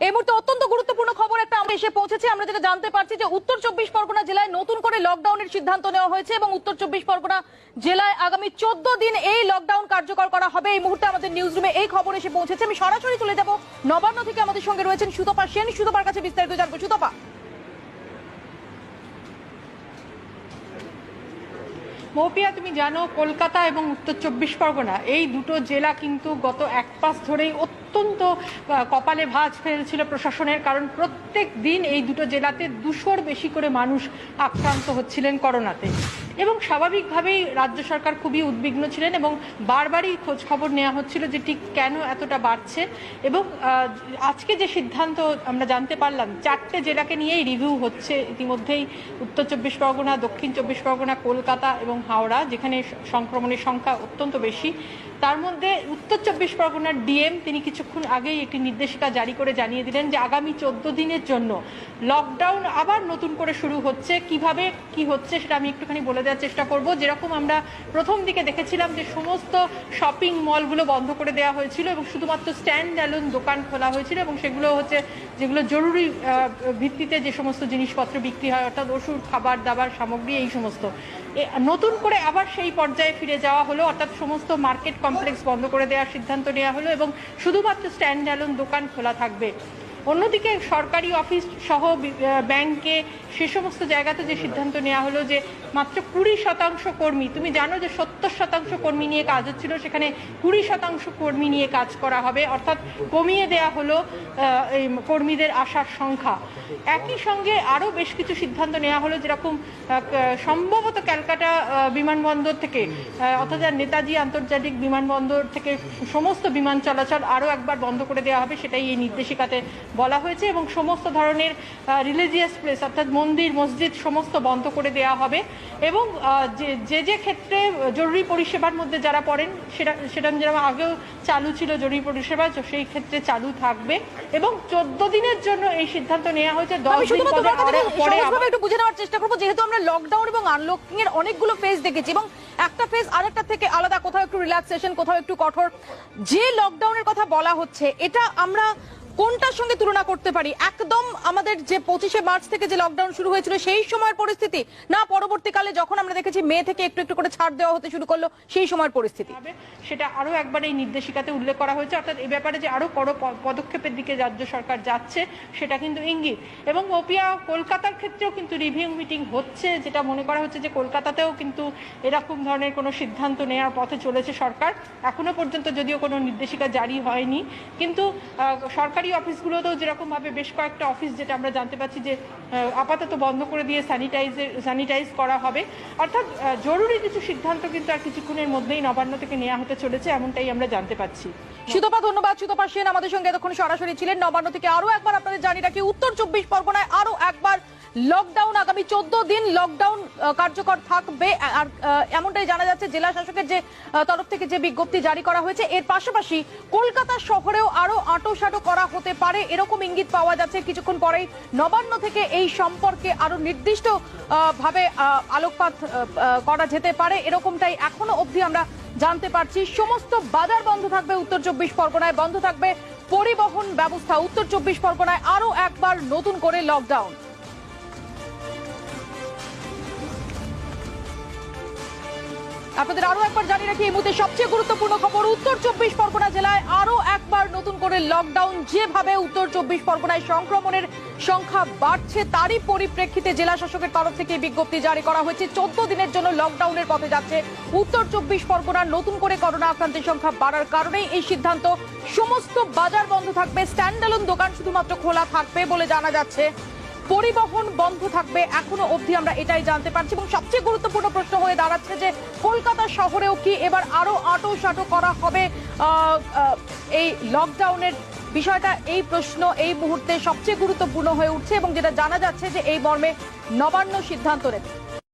এই মুহূর্তে অত্যন্ত গুরুত্বপূর্ণ খবর একটা আমরা এসে পৌঁছেছে। আমরা যেটা জানতে পারছি যে উত্তর 24 পরগনা জেলায় নতুন করে লকডাউনের সিদ্ধান্ত নেওয়া হয়েছে এবং উত্তর 24 পরগনা জেলায় আগামী 14 দিন এই লকডাউন কার্যকর করা হবে। এই মুহূর্তে আমাদের নিউজ রুমে এই খবর এসে পৌঁছেছে। আমি সরাসরি চলে যাব নবান্ন থেকে। আমাদের সঙ্গে রয়েছেন সুতপা সেন। সুতপার কাছে বিস্তারিত জানবো। সুতপা, মৌপিয়া, তুমি জানো কলকাতা এবং উত্তর 24 পরগনা এই দুটো জেলা কিন্তু গত এক মাস ধরেই অত্যন্ত কপালে ভাঁজ ফেলছিল প্রশাসনের, কারণ প্রত্যেক দিন এই দুটো জেলাতে 200-র বেশি করে মানুষ আক্রান্ত হচ্ছিলেন করোনাতে এবং স্বাভাবিকভাবেই রাজ্য সরকার খুবই উদ্বিগ্ন ছিলেন এবং বারবারই খোঁজ খবর নেওয়া হচ্ছিল যে ঠিক কেন এতটা বাড়ছে। এবং আজকে যে সিদ্ধান্ত আমরা জানতে পারলাম, 4টে জেলাকে নিয়েই রিভিউ হচ্ছে ইতিমধ্যেই, উত্তর 24 পরগনা, দক্ষিণ 24 পরগনা, কলকাতা এবং হাওড়া, যেখানে সংক্রমণের সংখ্যা অত্যন্ত বেশি। তার মধ্যে উত্তর 24 পরগনার ডিএম তিনি কিছুক্ষণ আগেই একটি নির্দেশিকা জারি করে জানিয়ে দিলেন যে আগামী 14 দিনের জন্য লকডাউন আবার নতুন করে শুরু হচ্ছে। কিভাবে কি হচ্ছে সেটা আমি একটুখানি বলে দেওয়ার চেষ্টা করব। যেরকম আমরা প্রথম দিকে দেখেছিলাম যে সমস্ত শপিং মলগুলো বন্ধ করে দেওয়া হয়েছিল এবং শুধুমাত্র স্ট্যান্ড অ্যালোন দোকান খোলা হয়েছিল এবং সেগুলো হচ্ছে যেগুলো জরুরি ভিত্তিতে যে সমস্ত জিনিসপত্র বিক্রি হয়, অর্থাৎ ওষুধ, খাবার দাবার সামগ্রী, এই সমস্ত। নতুন করে আবার সেই পর্যায়ে ফিরে যাওয়া হলো, অর্থাৎ সমস্ত মার্কেট কমপ্লেক্স বন্ধ করে দেওয়ার সিদ্ধান্ত নেওয়া হলো এবং শুধুমাত্র স্ট্যান্ড অ্যালোন দোকান খোলা থাকবে। অন্যদিকে সরকারি অফিস সহ ব্যাংকে সে সমস্ত জায়গাতে যে সিদ্ধান্ত নেওয়া হলো যে মাত্র 20% কর্মী, তুমি জানো যে 70% কর্মী নিয়ে কাজ হচ্ছিল, সেখানে 20% কর্মী নিয়ে কাজ করা হবে, অর্থাৎ কমিয়ে দেওয়া হলো এই কর্মীদের আসার সংখ্যা। একই সঙ্গে আরও বেশ কিছু সিদ্ধান্ত নেওয়া হলো, যেরকম সম্ভবত ক্যালকাটা বিমানবন্দর থেকে অর্থাৎ নেতাজি আন্তর্জাতিক বিমানবন্দর থেকে সমস্ত বিমান চলাচল আরও একবার বন্ধ করে দেওয়া হবে, সেটাই এই নির্দেশিকাতে বলা হয়েছে। এবং সমস্ত ধরনের রিলিজিয়াস প্লেস অর্থাৎ মন্দির, মসজিদ সমস্ত বন্ধ করে দেওয়া হবে এবং যে ক্ষেত্রে জরুরি পরিষেবার মধ্যে যারা পড়েন সেটা যেরকম আগেও চালু ছিল জরুরি পরিষেবা, সেই ক্ষেত্রে চালু থাকবে এবং 14 দিনের জন্য এই সিদ্ধান্ত নেওয়া হয়েছে। 10 দিন পরে একটু বুঝে নেওয়ার চেষ্টা করবো, যেহেতু আমরা লকডাউন এবং আনলকিং এর অনেকগুলো ফেজ দেখেছি এবং একটা ফেজ আরেকটা থেকে আলাদা, কোথাও একটু রিল্যাক্সেশন, কোথাও একটু কঠোর। যে লকডাউনের কথা বলা হচ্ছে এটা আমরা কোনটার সঙ্গে তুলনা করতে পারি? একদম আমাদের যে 25শে মার্চ থেকে যে লকডাউন শুরু হয়েছিল সেই সময়ের পরিস্থিতি, না পরবর্তীকালে যখন আমরা দেখেছি মে থেকে একটু একটু করে ছাড় দেওয়া হতে শুরু করলো সেই সময়ের পরিস্থিতি? সেটা আরো একবার এই নির্দেশিকাতে উল্লেখ করা হয়েছে, অর্থাৎ এই ব্যাপারে যে আরো বড় পদক্ষেপের দিকে রাজ্য সরকার যাচ্ছে সেটা কিন্তু ইঙ্গিত। এবং ওপিয়া, কলকাতার ক্ষেত্রেও কিন্তু রিভিউ মিটিং হচ্ছে, যেটা মনে করা হচ্ছে যে কলকাতাতেও কিন্তু এরকম ধরনের কোনো সিদ্ধান্ত নেওয়ার পথে চলেছে সরকার। এখনো পর্যন্ত যদিও কোনো নির্দেশিকা জারি হয়নি, কিন্তু সরকারি অফিসগুলোতেও যেরকমভাবে বেশ কয়েকটা অফিস, যেটা আমরা জানতে পারছি যে আপাতত বন্ধ করে দিয়ে স্যানিটাইজ করা হবে, অর্থাৎ জরুরি কিছু সিদ্ধান্ত কিন্তু আর কিছুক্ষণের মধ্যেই নবান্ন থেকে নেওয়া হতে চলেছে, এমনটাই আমরা জানতে পারছি। সুতপা, ধন্যবাদ। সুতপা সেন আমাদের সঙ্গে এতক্ষণ সরাসরি ছিলেন নবান্ন থেকে। আরো একবার আপনাদের জানিয়ে রাখি, উত্তর 24 পরগনায় আরো একবার লকডাউন, আগামী 14 দিন লকডাউন কার্যকর থাকবে আর এমনটাই জানা যাচ্ছে জেলা শাসকের যে তরফ থেকে যে বিজ্ঞপ্তি জারি করা হয়েছে। এর পাশাপাশি কলকাতা শহরেও আরো আঁটোসাঁটো করা হতে পারে, এরকম ইঙ্গিত পাওয়া যাচ্ছে। কিছুক্ষণ পরেই নবান্ন থেকে এই সম্পর্কে আরো নির্দিষ্ট ভাবে আলোকপাত করা যেতে পারে, এরকমটাই এখনো অবধি আমরা জানতে পারছি। সমস্ত বাজার বন্ধ থাকবে উত্তর 24 পরগনায়, বন্ধ থাকবে পরিবহন ব্যবস্থা। উত্তর 24 পরগনায় আরো একবার নতুন করে লকডাউন। আপনাদের আরো একবার জানিয়ে রাখি, এই মুহূর্তে সবচেয়ে গুরুত্বপূর্ণ খবর, উত্তর 24 পরগনা জেলায় আরো একবার নতুন করে লকডাউন। যেভাবে উত্তর 24 পরগনায় সংক্রমণের সংখ্যা বাড়ছে, তারই পরিপ্রেক্ষিতে জেলা শাসকের তরফ থেকে বিজ্ঞপ্তি জারি করা হয়েছে। 14 দিনের জন্য লকডাউনের পথে যাচ্ছে উত্তর 24 পরগনার। নতুন করে করোনা আক্রান্তের সংখ্যা বাড়ার কারণেই এই সিদ্ধান্ত। সমস্ত বাজার বন্ধ থাকবে, স্ট্যান্ড অ্যালোন দোকান শুধুমাত্র খোলা থাকবে বলে জানা যাচ্ছে। পরিবহন বন্ধ থাকবে, এখনো অবধি আমরা এটাই জানতে পারছি। এবং সবচেয়ে গুরুত্বপূর্ণ প্রশ্ন হয়ে দাঁড়াচ্ছে যে কলকাতা শহরেও কি এবার আরো আঁটোসাঁটো করা হবে এই লকডাউনের বিষয়টা? এই প্রশ্ন এই মুহূর্তে সবচেয়ে গুরুত্বপূর্ণ হয়ে উঠছে এবং যেটা জানা যাচ্ছে যে এই মর্মে নবান্ন সিদ্ধান্ত নেবে।